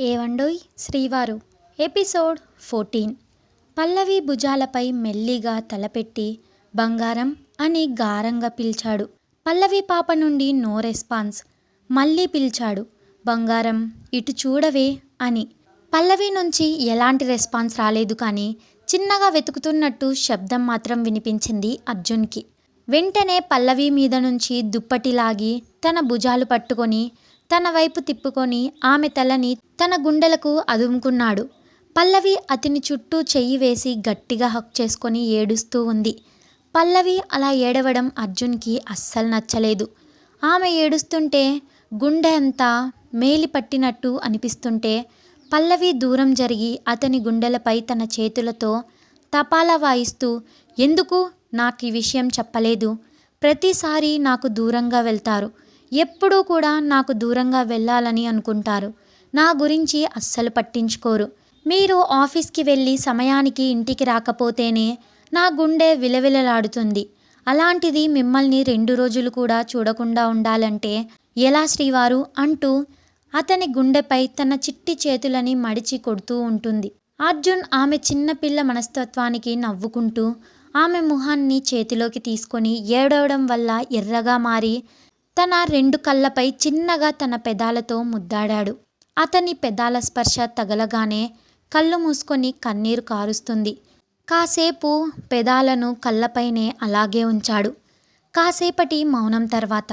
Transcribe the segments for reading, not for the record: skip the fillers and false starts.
ఏవండోయ్ శ్రీవారు ఎపిసోడ్ 14. పల్లవి భుజాలపై మెల్లిగా తలపెట్టి బంగారం అని గారంగా పిలిచాడు. పల్లవి పాప నుండి నో రెస్పాన్స్. మళ్ళీ పిలిచాడు, బంగారం ఇటు చూడవే అని. పల్లవి నుంచి ఎలాంటి రెస్పాన్స్ రాలేదు, కానీ చిన్నగా వెతుకుతున్నట్టు శబ్దం మాత్రం వినిపించింది అర్జున్కి. వెంటనే పల్లవి మీద నుంచి దుప్పటి లాగి తన భుజాలు పట్టుకొని తన వైపు తిప్పుకొని ఆమె తలని తన గుండెలకు అదుముకున్నాడు. పల్లవి అతని చుట్టూ చెయ్యి వేసి గట్టిగా హక్ చేసుకొని ఏడుస్తూ ఉంది. పల్లవి అలా ఏడవడం అర్జున్కి అస్సలు నచ్చలేదు. ఆమె ఏడుస్తుంటే గుండె అంతా మేలి పట్టినట్టు అనిపిస్తుంటే పల్లవి దూరం జరిగి అతని గుండెలపై తన చేతులతో తపాలా వాయిస్తూ, ఎందుకు నాకు ఈ విషయం చెప్పలేదు? ప్రతిసారి నాకు దూరంగా వెళ్తారు, ఎప్పుడూ కూడా నాకు దూరంగా వెళ్ళాలని అనుకుంటారు, నా గురించి అస్సలు పట్టించుకోరు. మీరు ఆఫీస్కి వెళ్ళి సమయానికి ఇంటికి రాకపోతేనే నా గుండె విలవిలలాడుతుంది. అలాంటిది మిమ్మల్ని 2 రోజులు కూడా చూడకుండా ఉండాలంటే ఎలా శ్రీవారు అంటూ అతని గుండెపై తన చిట్టి చేతులని మడిచి కొడుతూ ఉంటుంది. అర్జున్ ఆమె చిన్నపిల్ల మనస్తత్వానికి నవ్వుకుంటూ ఆమె ముఖాన్ని చేతిలోకి తీసుకొని ఏడవడం వల్ల ఎర్రగా మారి తన 2 కళ్ళపై చిన్నగా తన పెదాలతో ముద్దాడాడు. అతని పెదాల స్పర్శ తగలగానే కళ్ళు మూసుకొని కన్నీరు కారుస్తుంది. కాసేపు పెదాలను కళ్ళపైనే అలాగే ఉంచాడు. కాసేపటి మౌనం తర్వాత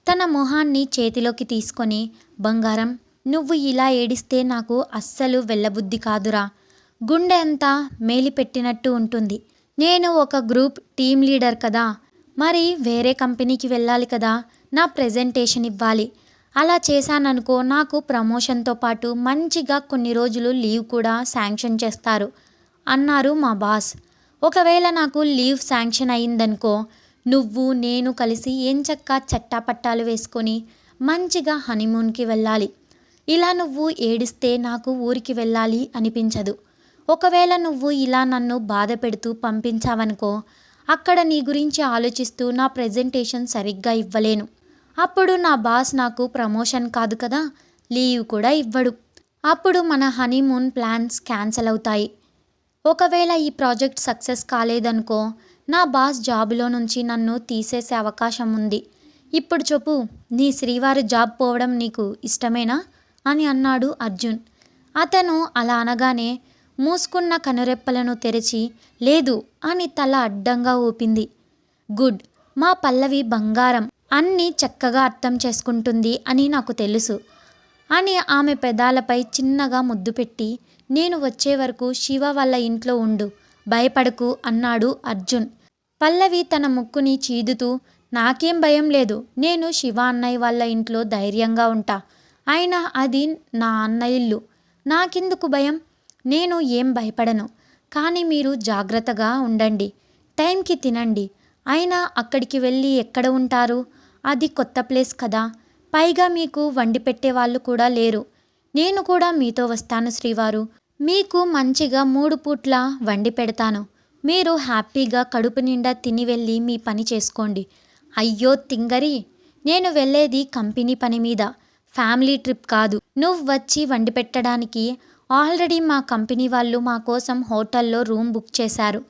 తన మొహాన్ని చేతిలోకి తీసుకొని, బంగారం నువ్వు ఇలా ఏడిస్తే నాకు అస్సలు వెళ్ళబుద్ధి కాదురా. గుండె అంతా మేలిపెట్టినట్టు ఉంటుంది. నేను ఒక గ్రూప్ టీమ్ లీడర్ కదా, మరి వేరే కంపెనీకి వెళ్ళాలి కదా, నా ప్రెజెంటేషన్ ఇవ్వాలి. అలా చేశాననుకో నాకు ప్రమోషన్తో పాటు మంచిగా కొన్ని రోజులు లీవ్ కూడా శాంక్షన్ చేస్తారు అన్నారు మా బాస్. ఒకవేళ నాకు లీవ్ శాంక్షన్ అయిందనుకో, నువ్వు నేను కలిసి ఎంచక్కా చట్టాపట్టాలు వేసుకొని మంచిగా హనీమూన్కి వెళ్ళాలి. ఇలా నువ్వు ఏడిస్తే నాకు ఊరికి వెళ్ళాలి అనిపించదు. ఒకవేళ నువ్వు ఇలా నన్ను బాధ పెడుతూ పంపించావనుకో, అక్కడ నీ గురించి ఆలోచిస్తూ నా ప్రెజెంటేషన్ సరిగ్గా ఇవ్వలేను. అప్పుడు నా బాస్ నాకు ప్రమోషన్ కాదు కదా, లీవ్ కూడా ఇవ్వడు. అప్పుడు మన హనీమూన్ ప్లాన్స్ క్యాన్సిల్ అవుతాయి. ఒకవేళ ఈ ప్రాజెక్ట్ సక్సెస్ కాలేదనుకో, నా బాస్ జాబులో నుంచి నన్ను తీసేసే అవకాశం ఉంది. ఇప్పుడు చెప్పు, నీ శ్రీవారి జాబ్ పోవడం నీకు ఇష్టమేనా అని అన్నాడు అర్జున్. అతను అలా అనగానే మూసుకున్న కనురెప్పలను తెరిచి, లేదు అని తల అడ్డంగా ఊపింది. గుడ్, మా పల్లవి బంగారం అన్నీ చక్కగా అర్థం చేసుకుంటుంది అని నాకు తెలుసు అని ఆమె పెదాలపై చిన్నగా ముద్దు పెట్టి, నేను వచ్చే వరకు శివ వాళ్ళ ఇంట్లో ఉండు, భయపడకు అన్నాడు అర్జున్. పల్లవి తన ముక్కుని చీదుతూ, నాకేం భయం లేదు, నేను శివ అన్నయ్య వాళ్ళ ఇంట్లో ధైర్యంగా ఉంటా. అయినా అది నా అన్న ఇల్లు, నాకెందుకు భయం? నేను ఏం భయపడను. కానీ మీరు జాగ్రత్తగా ఉండండి, టైంకి తినండి. అయినా అక్కడికి వెళ్ళి ఎక్కడ ఉంటారు? అది కొత్త ప్లేస్ కదా, పైగా మీకు వండి పెట్టే వాళ్ళు కూడా లేరు. నేను కూడా మీతో వస్తాను శ్రీవారు, మీకు మంచిగా 3 పూట్ల వండి పెడతాను. మీరు హ్యాపీగా కడుపు నిండా తిని వెళ్ళి మీ పని చేసుకోండి. అయ్యో తింగరి, నేను వెళ్ళేది కంపెనీ పని మీద, ఫ్యామిలీ ట్రిప్ కాదు. నువ్వు వచ్చి వండి పెట్టడానికి ఆల్రెడీ మా కంపెనీ వాళ్ళు మా కోసం హోటల్లో రూమ్ బుక్ చేశారు.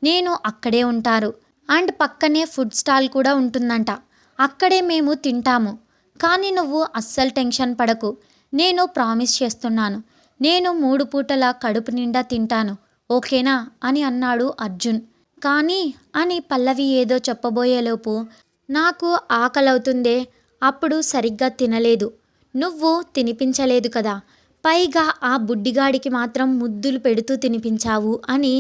నేను అక్కడే ఉంటారు. అండ్ పక్కనే ఫుడ్ స్టాల్ కూడా ఉంటుందంట, అక్కడే మేము తింటాము. కానీ నువ్వు అస్సలు టెన్షన్ పడకు, నేను ప్రామిస్ చేస్తున్నాను, నేను 3 పూటల కడుపు నిండా తింటాను, ఓకేనా అని అన్నాడు అర్జున్. కానీ అని పల్లవి ఏదో చెప్పబోయేలోపు, నాకు ఆకలవుతుందే, అప్పుడు సరిగ్గా తినలేదు, నువ్వు తినిపించలేదు కదా, పైగా ఆ బుడ్డిగాడికి మాత్రం ముద్దులు పెడుతూ తినిపించావు అని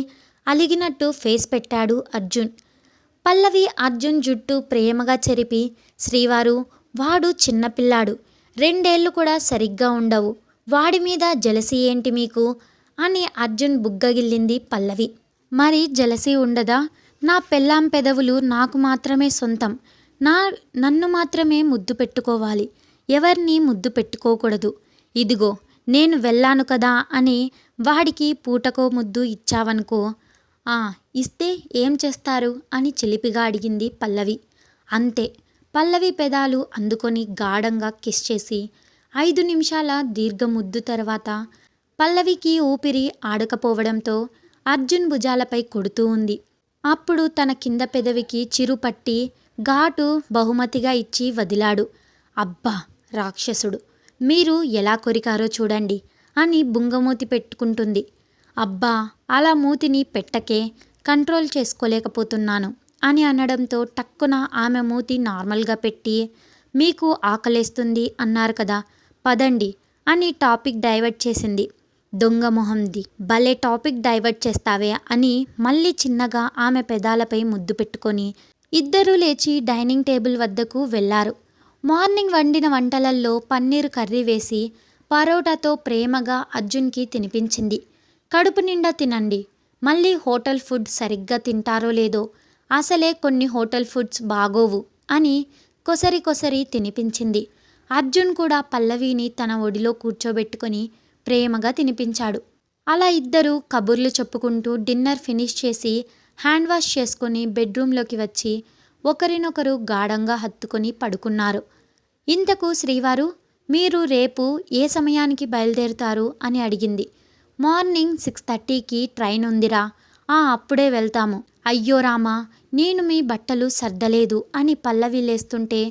అలిగినట్టు ఫేస్ పెట్టాడు అర్జున్. పల్లవి అర్జున్ జుట్టు ప్రేమగా చెరిపి, శ్రీవారు వాడు చిన్నపిల్లాడు, 2 ఏళ్ళు కూడా సరిగ్గా ఉండవు, వాడి మీద జలసి ఏంటి మీకు అని అర్జున్ బుగ్గగిల్లింది పల్లవి. మరి జలసి ఉండదా? నా పెళ్ళాం పెదవులు నాకు మాత్రమే సొంతం, నన్ను మాత్రమే ముద్దు పెట్టుకోవాలి, ఎవరిని ముద్దు పెట్టుకోకూడదు. ఇదిగో నేను వెళ్ళాను కదా అని వాడికి పూటకో ముద్దు ఇచ్చావనుకో, ఇస్తే ఏం చేస్తారు అని చిలిపిగా అడిగింది పల్లవి. అంతే, పల్లవి పెదాలు అందుకొని గాఢంగా కిస్ చేసి 5 నిమిషాల దీర్ఘ ముద్దు తర్వాత పల్లవికి ఊపిరి ఆడకపోవడంతో అర్జున్ భుజాలపై కొడుతూ ఉంది. అప్పుడు తన కింద పెదవికి చిరుపట్టి ఘాటు బహుమతిగా ఇచ్చి వదిలాడు. అబ్బా రాక్షసుడు, మీరు ఎలా కొరికారో చూడండి అని బుంగమూతి పెట్టుకుంటుంది. అబ్బా అలా మూతిని పెట్టకే, కంట్రోల్ చేసుకోలేకపోతున్నాను అని అనడంతో టక్కున ఆమె మూతి నార్మల్గా పెట్టి, మీకు ఆకలేస్తుంది అన్నారు కదా, పదండి అని టాపిక్ డైవర్ట్ చేసింది. దొంగ మొహంది, భలే టాపిక్ డైవర్ట్ చేస్తావే అని మళ్ళీ చిన్నగా ఆమె పెదాలపై ముద్దు పెట్టుకొని ఇద్దరూ లేచి డైనింగ్ టేబుల్ వద్దకు వెళ్లారు. మార్నింగ్ వండిన వంటలల్లో పన్నీరు కర్రీ వేసి పరోటాతో ప్రేమగా అర్జున్కి తినిపించింది. కడుపు నిండా తినండి, మళ్ళీ హోటల్ ఫుడ్ సరిగ్గా తింటారో లేదో, అసలే కొన్ని హోటల్ ఫుడ్స్ బాగోవు అని కొసరి తినిపించింది. అర్జున్ కూడా పల్లవిని తన ఒడిలో కూర్చోబెట్టుకొని ప్రేమగా తినిపించాడు. అలా ఇద్దరు కబుర్లు చెప్పుకుంటూ డిన్నర్ ఫినిష్ చేసి హ్యాండ్ వాష్ చేసుకొని బెడ్రూమ్లోకి వచ్చి ఒకరినొకరు గాఢంగా హత్తుకొని పడుకున్నారు. ఇంతకు శ్రీవారు, మీరు రేపు ఏ సమయానికి బయలుదేరుతారు అని అడిగింది. మార్నింగ్ 6:30కి ట్రైన్ ఉందిరా, అప్పుడే వెళ్తాము. అయ్యో రామా, నేను మీ బట్టలు సర్దలేదు అని పల్లవి లేస్తుంటే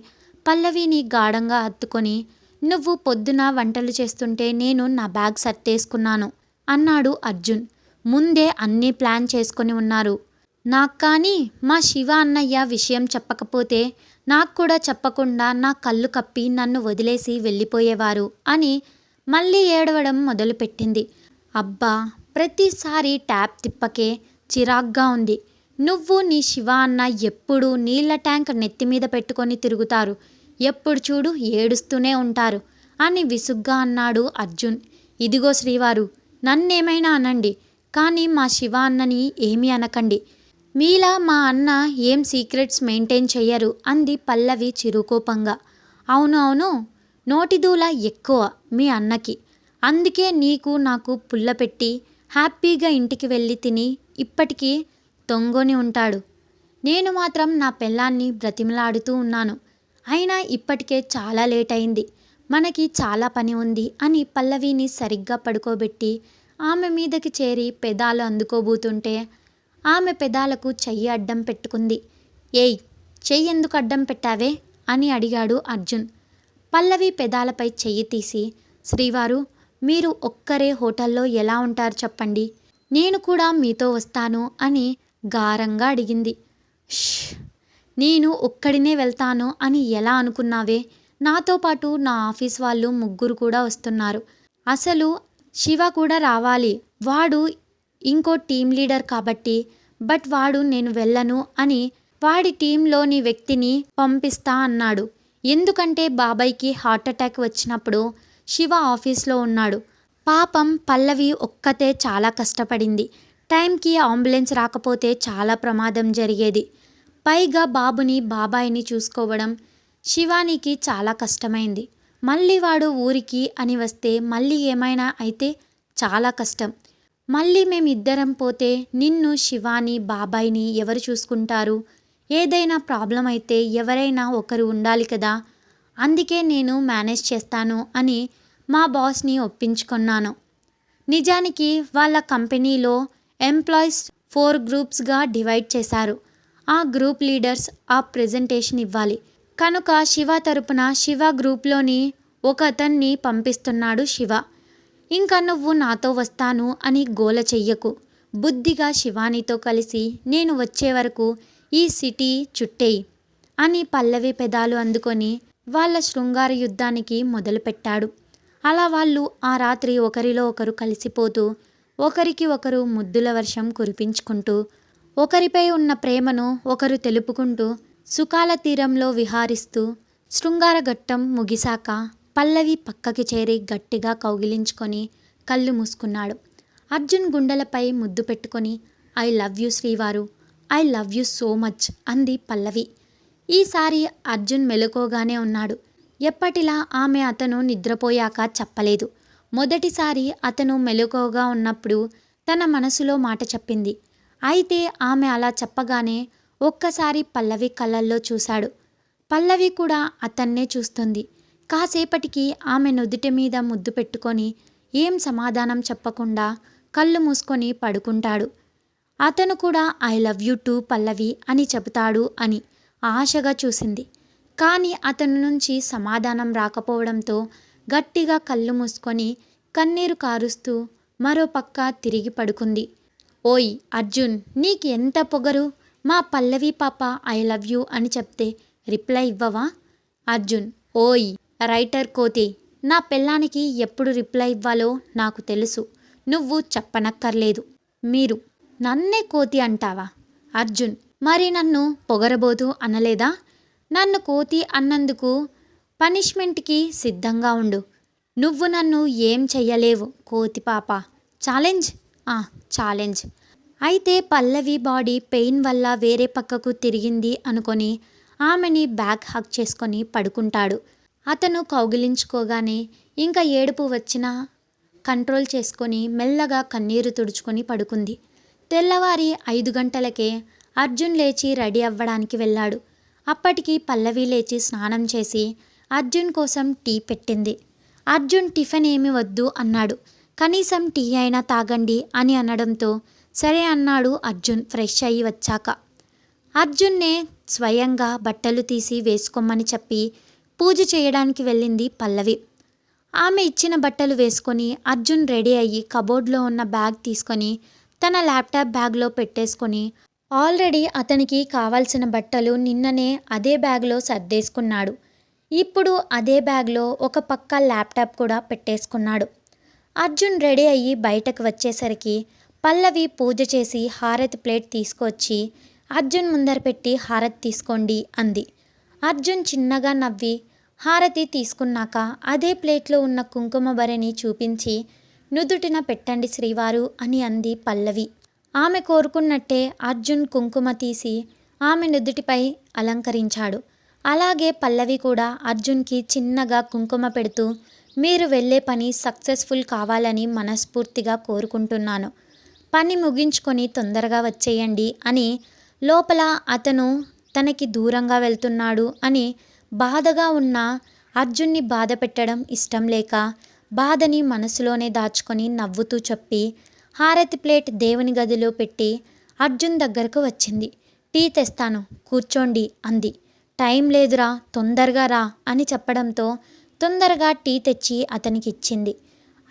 పల్లవిని గాఢంగా హత్తుకొని, నువ్వు పొద్దున వంటలు చేస్తుంటే నేను నా బ్యాగ్ సర్దేసుకున్నాను అన్నాడు అర్జున్. ముందే అన్నీ ప్లాన్ చేసుకొని ఉన్నారు. నాకు కానీ మా శివ అన్నయ్య విషయం చెప్పకపోతే నాకు కూడా చెప్పకుండా నా కళ్ళు కప్పి నన్ను వదిలేసి వెళ్ళిపోయేవారు అని మళ్ళీ ఏడవడం మొదలుపెట్టింది. అబ్బా ప్రతిసారి ట్యాప్ తిప్పకే, చిరాగ్గా ఉంది. నువ్వు నీ శివ అన్న ఎప్పుడు నీళ్ల ట్యాంక్ నెత్తిమీద పెట్టుకొని తిరుగుతారు, ఎప్పుడు చూడు ఏడుస్తూనే ఉంటారు అని విసుగ్గా అన్నాడు అర్జున్. ఇదిగో శ్రీవారు, నన్నేమైనా అనండి, కానీ మా శివ అన్నని ఏమీ అనకండి. మీలా మా అన్న ఏం సీక్రెట్స్ మెయింటైన్ చెయ్యరు అంది పల్లవి చిరుకోపంగా. అవును, నోటిదూల ఎక్కువ మీ అన్నకి, అందుకే నీకు నాకు పుల్ల పెట్టి హ్యాపీగా ఇంటికి వెళ్ళి తిని ఇప్పటికీ తొంగొని ఉంటాడు. నేను మాత్రం నా పెళ్ళాన్ని బ్రతిమలాడుతూ ఉన్నాను. అయినా ఇప్పటికే చాలా లేట్ అయింది, మనకి చాలా పని ఉంది అని పల్లవిని సరిగ్గా పడుకోబెట్టి ఆమె మీదకి చేరి పెదాలు అందుకోబోతుంటే ఆమె పెదాలకు చెయ్యి అడ్డం పెట్టుకుంది. ఏయ్, చెయ్యి ఎందుకు అడ్డం పెట్టావే అని అడిగాడు అర్జున్. పల్లవి పెదాలపై చెయ్యి తీసి, శ్రీవారు, మీరు ఒక్కరే హోటల్లో ఎలా ఉంటారు చెప్పండి, నేను కూడా మీతో వస్తాను అని గారంగా అడిగింది. నేను ఒక్కడినే వెళ్తాను అని ఎలా అనుకున్నావే, నాతో పాటు నా ఆఫీస్ వాళ్ళు 3 కూడా వస్తున్నారు. అసలు శివ కూడా రావాలి, వాడు ఇంకో టీం లీడర్ కాబట్టి, బట్ వాడు నేను వెళ్ళను అని వాడి టీంలోని వ్యక్తిని పంపిస్తా అన్నాడు. ఎందుకంటే బాబాయ్కి హార్ట్అటాక్ వచ్చినప్పుడు శివ ఆఫీస్లో ఉన్నాడు. పాపం పల్లవి ఒక్కతే చాలా కష్టపడింది. టైంకి అంబులెన్స్ రాకపోతే చాలా ప్రమాదం జరిగేది. పైగా బాబుని బాబాయిని చూసుకోవడం శివానికి చాలా కష్టమైంది. మళ్ళీ వాడు ఊరికి అని వస్తే మళ్ళీ ఏమైనా అయితే చాలా కష్టం. మళ్ళీ మేమిద్దరం పోతే నిన్ను, శివాని, బాబాయిని ఎవరు చూసుకుంటారు? ఏదైనా ప్రాబ్లం అయితే ఎవరైనా ఒకరు ఉండాలి కదా. అందుకే నేను మేనేజ్ చేస్తాను అని మా బాస్ని ఒప్పించుకున్నాను. నిజానికి వాళ్ళ కంపెనీలో ఎంప్లాయీస్ 4 గ్రూప్స్గా డివైడ్ చేశారు. ఆ గ్రూప్ లీడర్స్ ఆ ప్రెజెంటేషన్ ఇవ్వాలి. కనుక శివ తరపున శివ గ్రూప్లోని ఒక అతన్ని పంపిస్తున్నాడు శివ. ఇంకా నువ్వు నాతో వస్తాను అని గోల చెయ్యకు, బుద్ధిగా శివానితో కలిసి నేను వచ్చే వరకు ఈ సిటీ చుట్టేయి అని పల్లవి పెదాలు అందుకొని వాళ్ళ శృంగార యుద్ధానికి మొదలుపెట్టాడు. అలా వాళ్ళు ఆ రాత్రి ఒకరిలో ఒకరు కలిసిపోతూ ఒకరికి ఒకరు ముద్దుల వర్షం కురిపించుకుంటూ ఒకరిపై ఉన్న ప్రేమను ఒకరు తెలుపుకుంటూ సుఖాల తీరంలో విహారిస్తూ శృంగార ఘట్టం ముగిశాక పల్లవి పక్కకి చేరి గట్టిగా కౌగిలించుకొని కళ్ళు మూసుకున్నాడు. అర్జున్ గుండెలపై ముద్దు పెట్టుకొని, ఐ లవ్ యూ శ్రీవారు, I love you so much అంది పల్లవి. ఈసారి అర్జున్ మెలకువగానే ఉన్నాడు. ఎప్పటిలా ఆమె అతను నిద్రపోయాక చెప్పలేదు. మొదటిసారి అతను మెలకువగా ఉన్నప్పుడు తన మనసులో మాట చెప్పింది. అయితే ఆమె అలా చెప్పగానే ఒక్కసారి పల్లవి కళ్ళల్లో చూశాడు. పల్లవి కూడా అతన్నే చూస్తుంది. కాసేపటికి ఆమె నుదుటి మీద ముద్దు పెట్టుకొని ఏం సమాధానం చెప్పకుండా కళ్ళు మూసుకొని పడుకుంటాడు. అతను కూడా ఐ లవ్ యూ టూ పల్లవి అని చెబుతాడు అని ఆశగా చూసింది. కానీ అతని నుంచి సమాధానం రాకపోవడంతో గట్టిగా కళ్ళు మూసుకొని కన్నీరు కారుస్తూ మరో పక్క తిరిగి పడుకుంది. ఓయ్ అర్జున్, నీకు ఎంత పొగరు! మా పల్లవి పాప ఐ లవ్ యూ అని చెప్తే రిప్లై ఇవ్వవా? అర్జున్: ఓయ్ రైటర్ కోతి, నా పెళ్ళానికి ఎప్పుడు రిప్లై ఇవ్వాలో నాకు తెలుసు, నువ్వు చెప్పనక్కర్లేదు. మీరు నన్నే కోతి అంటావా? అర్జున్: మరి నన్ను పొగరబోతు అనలేదా? నన్ను కోతి అన్నందుకు పనిష్మెంట్కి సిద్ధంగా ఉండు. నువ్వు నన్ను ఏం చెయ్యలేవు కోతి పాప. ఛాలెంజ్? ఛాలెంజ్. అయితే పల్లవి బాడీ పెయిన్ వల్ల వేరే పక్కకు తిరిగింది అనుకొని ఆమెని బ్యాక్ హగ్ చేసుకొని పడుకుంటాడు. అతను కౌగిలించుకోగానే ఇంకా ఏడుపు వచ్చినా కంట్రోల్ చేసుకొని మెల్లగా కన్నీరు తుడుచుకొని పడుకుంది. తెల్లవారి 5 గంటలకే అర్జున్ లేచి రెడీ అవ్వడానికి వెళ్ళాడు. అప్పటికి పల్లవి లేచి స్నానం చేసి అర్జున్ కోసం టీ పెట్టింది. అర్జున్ టిఫిన్ ఏమి వద్దు అన్నాడు. కనీసం టీ అయినా తాగండి అని అనడంతో సరే అన్నాడు అర్జున్ ఫ్రెష్ అయ్యి వచ్చాక. అర్జున్నే స్వయంగా బట్టలు తీసి వేసుకోమని చెప్పి పూజ చేయడానికి వెళ్ళింది పల్లవి. ఆమె ఇచ్చిన బట్టలు వేసుకొని అర్జున్ రెడీ అయ్యి కబోర్డ్లో ఉన్న బ్యాగ్ తీసుకొని తన ల్యాప్టాప్ బ్యాగ్లో పెట్టేసుకొని ఆల్రెడీ అతనికి కావాల్సిన బట్టలు నిన్ననే అదే బ్యాగ్లో సర్దేసుకున్నాడు. ఇప్పుడు అదే బ్యాగ్లో ఒక పక్క ల్యాప్టాప్ కూడా పెట్టేసుకున్నాడు. అర్జున్ రెడీ అయ్యి బయటకు వచ్చేసరికి పల్లవి పూజ చేసి హారతి ప్లేట్ తీసుకొచ్చి అర్జున్ ముందర పెట్టి హారతి తీసుకోండి అంది. అర్జున్ చిన్నగా నవ్వి హారతి తీసుకున్నాక అదే ప్లేట్లో ఉన్న కుంకుమ బరిని చూపించి నుదుటిన పెట్టండి శ్రీవారు అని అంది పల్లవి. ఆమె కోరుకున్నట్టే అర్జున్ కుంకుమ తీసి ఆమె నుదుటిపై అలంకరించాడు. అలాగే పల్లవి కూడా అర్జున్కి చిన్నగా కుంకుమ పెడుతూ మీరు వెళ్ళే పని సక్సెస్ఫుల్ కావాలని మనస్ఫూర్తిగా కోరుకుంటున్నాను. పని ముగించుకొని తొందరగా వచ్చేయండి అని. లోపల అతను తనకి దూరంగా వెళ్తున్నాడు అని బాధగా ఉన్న అర్జున్ని బాధ పెట్టడం ఇష్టం లేక బాధని మనసులోనే దాచుకొని నవ్వుతూ చెప్పి హారతి ప్లేట్ దేవుని గదిలో పెట్టి అర్జున్ దగ్గరకు వచ్చింది. టీ తెస్తాను కూర్చోండి అంది. టైం లేదురా, తొందరగా రా అని చెప్పడంతో తొందరగా టీ తెచ్చి అతనికి ఇచ్చింది.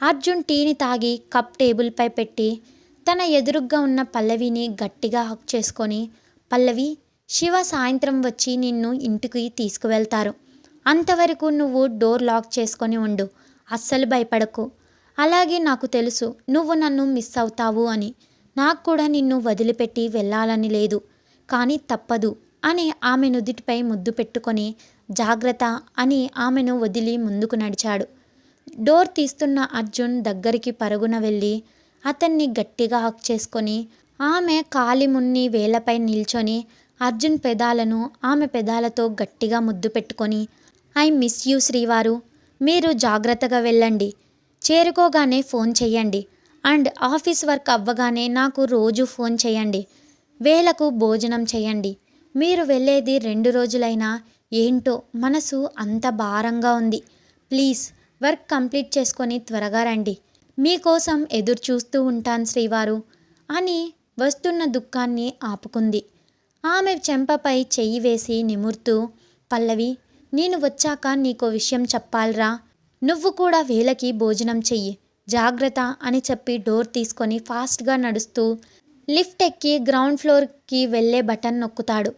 అర్జున్ టీని తాగి కప్ టేబుల్పై పెట్టి తన ఎదురుగ్గా ఉన్న పల్లవిని గట్టిగా హక్ చేసుకొని పల్లవి, శివ సాయంత్రం వచ్చి నిన్ను ఇంటికి తీసుకువెళ్తారు. అంతవరకు నువ్వు డోర్ లాక్ చేసుకొని ఉండు, అస్సలు భయపడకు. అలాగే నాకు తెలుసు నువ్వు నన్ను మిస్ అవుతావు అని. నాకు కూడా నిన్ను వదిలిపెట్టి వెళ్ళాలని లేదు, కానీ తప్పదు అని ఆమె నుదిటిపై ముద్దు పెట్టుకొని జాగ్రత్త అని ఆమెను వదిలి ముందుకు నడిచాడు. డోర్ తీస్తున్న అర్జున్ దగ్గరికి పరుగున వెళ్ళి అతన్ని గట్టిగా హక్ చేసుకొని ఆమె కాలిమున్ని వేలపై నిల్చొని అర్జున్ పెదాలను ఆమె పెదాలతో గట్టిగా ముద్దు పెట్టుకొని ఐ మిస్ యూ శ్రీవారు, మీరు జాగ్రత్తగా వెళ్ళండి, చేరుకోగానే ఫోన్ చెయ్యండి అండ్ ఆఫీస్ వర్క్ అవ్వగానే నాకు రోజు ఫోన్ చేయండి, వేళకు భోజనం చేయండి. మీరు వెళ్ళేది 2 రోజులైనా ఏంటో మనసు అంత భారంగా ఉంది. ప్లీజ్ వర్క్ కంప్లీట్ చేసుకొని త్వరగా రండి, మీకోసం ఎదురు చూస్తూ ఉంటాను శ్రీవారు అని వస్తున్న దుఃఖాన్ని ఆపుకుంది. ఆమె చెంపపై చెయ్యి వేసి నిమురుతూ పల్లవి, నేను వచ్చాక నీకో విషయం చెప్పాలిరా, నువ్వు కూడా వేళకి భోజనం చెయ్యి, జాగ్రత్త అని చెప్పి డోర్ తీసుకొని ఫాస్ట్గా నడుస్తూ లిఫ్ట్ ఎక్కి గ్రౌండ్ ఫ్లోర్కి వెళ్ళే బటన్ నొక్కుతాడు.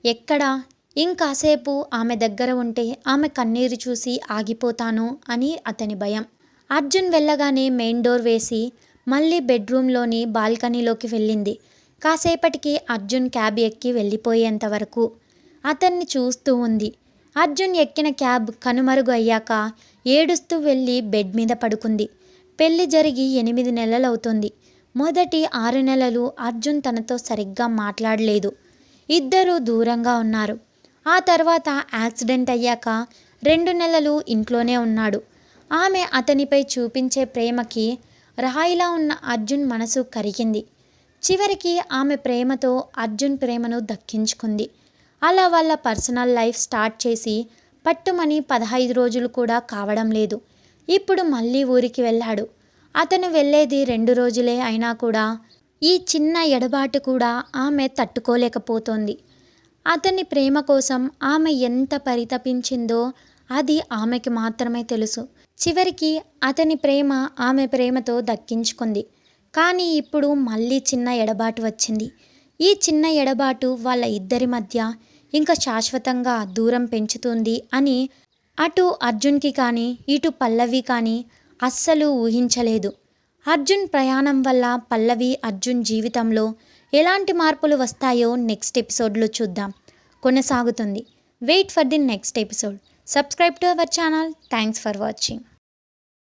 ఎక్కడా? ఇంకాసేపు ఆమె దగ్గర ఉంటే ఆమె కన్నీరు చూసి ఆగిపోతాను అని అతని భయం. అర్జున్ వెళ్ళగానే మెయిన్ డోర్ వేసి మళ్ళీ బెడ్రూమ్లోని బాల్కనీలోకి వెళ్ళింది. కాసేపటికి అర్జున్ క్యాబ్ ఎక్కి వెళ్ళిపోయేంత వరకు అతన్ని చూస్తూ ఉంది. అర్జున్ ఎక్కిన క్యాబ్ కనుమరుగు అయ్యాక ఏడుస్తూ వెళ్ళి బెడ్ మీద పడుకుంది. పెళ్లి జరిగి 8 నెలలవుతుంది. మొదటి 6 నెలలు అర్జున్ తనతో సరిగ్గా మాట్లాడలేదు. ఇద్దరూ దూరంగా ఉన్నారు. ఆ తర్వాత యాక్సిడెంట్ అయ్యాక 2 నెలలు ఇంట్లోనే ఉన్నాడు. ఆమె అతనిపై చూపించే ప్రేమకి రాయిలా ఉన్న అర్జున్ మనసు కరిగింది. చివరికి ఆమె ప్రేమతో అర్జున్ ప్రేమను దక్కించుకుంది. అలా వాళ్ళ పర్సనల్ లైఫ్ స్టార్ట్ చేసి పట్టుమని 15 రోజులు కూడా కావడం లేదు. ఇప్పుడు మళ్ళీ ఊరికి వెళ్ళాడు. అతను వెళ్ళేది 2 రోజులే అయినా కూడా ఈ చిన్న ఎడబాటు కూడా ఆమె తట్టుకోలేకపోతోంది. అతని ప్రేమ కోసం ఆమె ఎంత పరితపించిందో అది ఆమెకి మాత్రమే తెలుసు. చివరికి అతని ప్రేమ ఆమె ప్రేమతో దక్కించుకుంది. కానీ ఇప్పుడు మళ్ళీ చిన్న ఎడబాటు వచ్చింది. ఈ చిన్న ఎడబాటు వాళ్ళ ఇద్దరి మధ్య ఇంకా శాశ్వతంగా దూరం పెంచుతుంది అని అటు అర్జున్కి కానీ ఇటు పల్లవి కానీ అస్సలు ఊహించలేదు. అర్జున్ ప్రయాణం వల్ల పల్లవి అర్జున్ జీవితంలో ఎలాంటి మార్పులు వస్తాయో నెక్స్ట్ ఎపిసోడ్లో చూద్దాం. కొనసాగుతుంది. Wait for the next episode. Subscribe to our channel. Thanks for watching.